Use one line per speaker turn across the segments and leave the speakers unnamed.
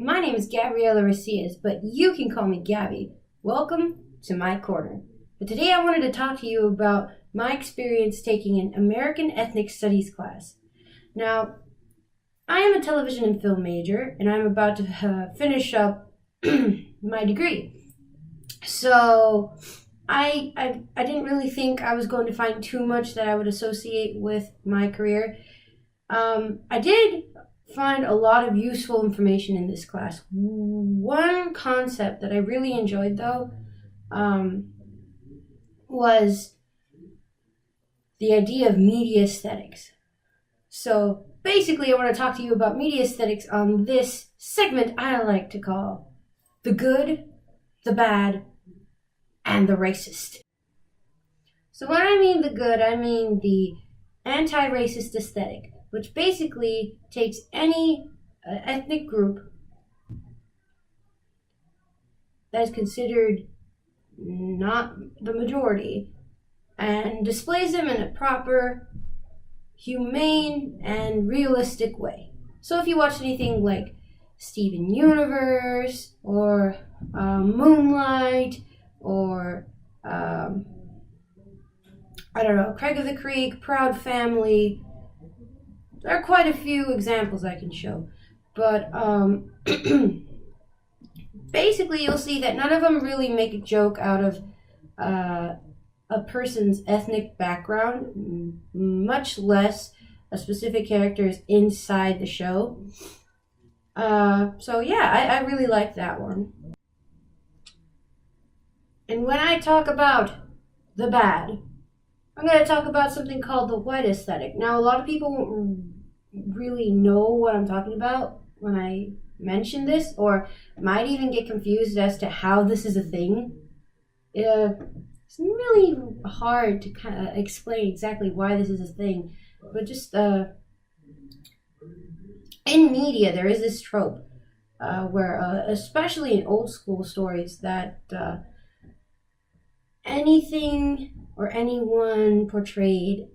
My name is Gabriela Racias, but you can call me Gaby. Welcome to my corner. But today I wanted to talk to you about my experience taking an American Ethnic Studies class. Now, I am a television and film major, and I'm about to finish up my degree. So I didn't really think I was going to find too much that I would associate with my career. I did find a lot of useful information in this class. One concept that I really enjoyed, though, was the idea of media aesthetics. So basically, I want to talk to you about media aesthetics on this segment I like to call the good, the bad, and the racist. So when I mean the good, I mean the anti-racist aesthetic, which basically takes any ethnic group that is considered not the majority and displays them in a proper, humane, and realistic way. So if you watch anything like Steven Universe or Moonlight or Craig of the Creek, Proud Family, there are quite a few examples I can show, but basically you'll see that none of them really make a joke out of a person's ethnic background, much less a specific characters inside the show. So yeah, I really like that one. And when I talk about the bad, I'm going to talk about something called the white aesthetic. Now, a lot of people won't really know what I'm talking about when I mention this, or might even get confused as to how this is a thing. It's really hard to kind of explain exactly why this is a thing, but just in media, there is this trope where, especially in old school stories, that anything or anyone portrayed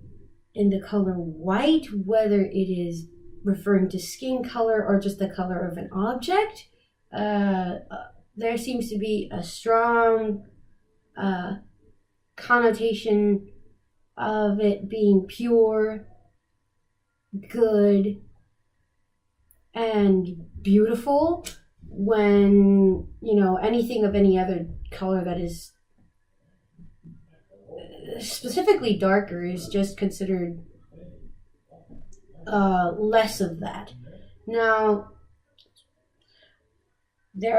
in the color white, whether it is referring to skin color or just the color of an object, there seems to be a strong connotation of it being pure, good, and beautiful, when, anything of any other color that is specifically darker is just considered less of that. Now, it's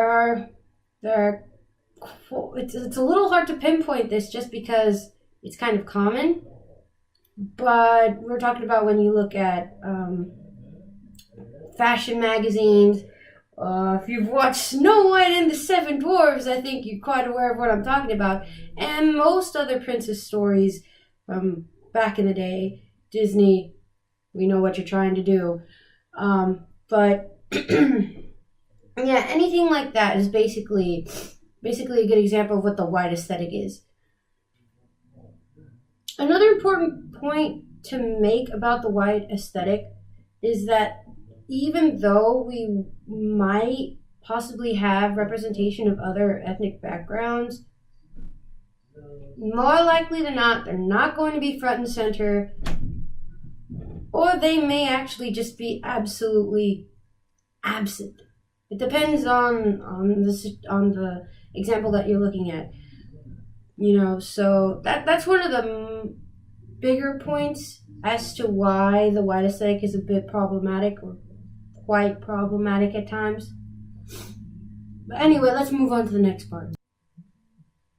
a little hard to pinpoint this just because it's kind of common, but we're talking about when you look at fashion magazines. If you've watched Snow White and the Seven Dwarfs, I think you're quite aware of what I'm talking about. And most other princess stories from back in the day, Disney, we know what you're trying to do. But yeah, anything like that is basically a good example of what the white aesthetic is. Another important point to make about the white aesthetic is that even though we might possibly have representation of other ethnic backgrounds, more likely than not, they're not going to be front and center, or they may actually just be absolutely absent. It depends on the example that you're looking at. So that's one of the bigger points as to why the white aesthetic is a bit problematic, or quite problematic at times. But anyway, let's move on to the next part.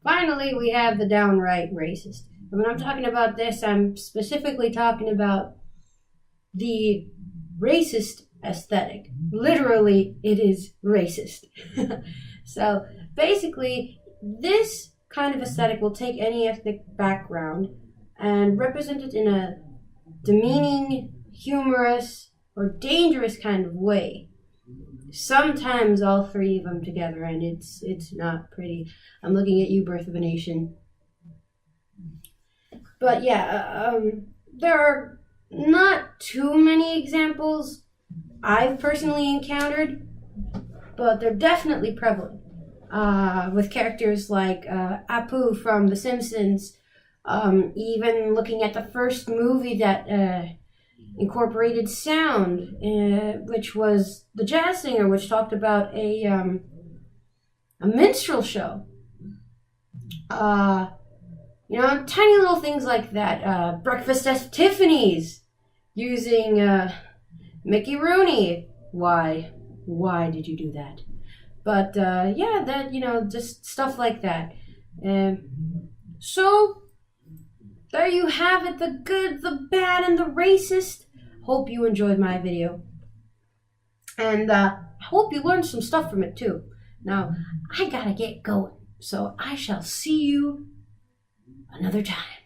Finally, we have the downright racist. And when I'm talking about this, I'm specifically talking about the racist aesthetic. Literally, it is racist. So basically, this kind of aesthetic will take any ethnic background and represent it in a demeaning, humorous, or dangerous kind of way. Sometimes all three of them together, and it's not pretty. I'm looking at you, Birth of a Nation. But yeah, there are not too many examples I've personally encountered, but they're definitely prevalent. With characters like Apu from The Simpsons, even looking at the first movie that incorporated sound, which was The Jazz Singer, which talked about a minstrel show. Tiny little things like that. Breakfast at Tiffany's, using Mickey Rooney. Why did you do that? But just stuff like that. So there you have it, the good, the bad, and the racist. Hope you enjoyed my video. And I hope you learned some stuff from it too. Now, I gotta get going, so I shall see you another time.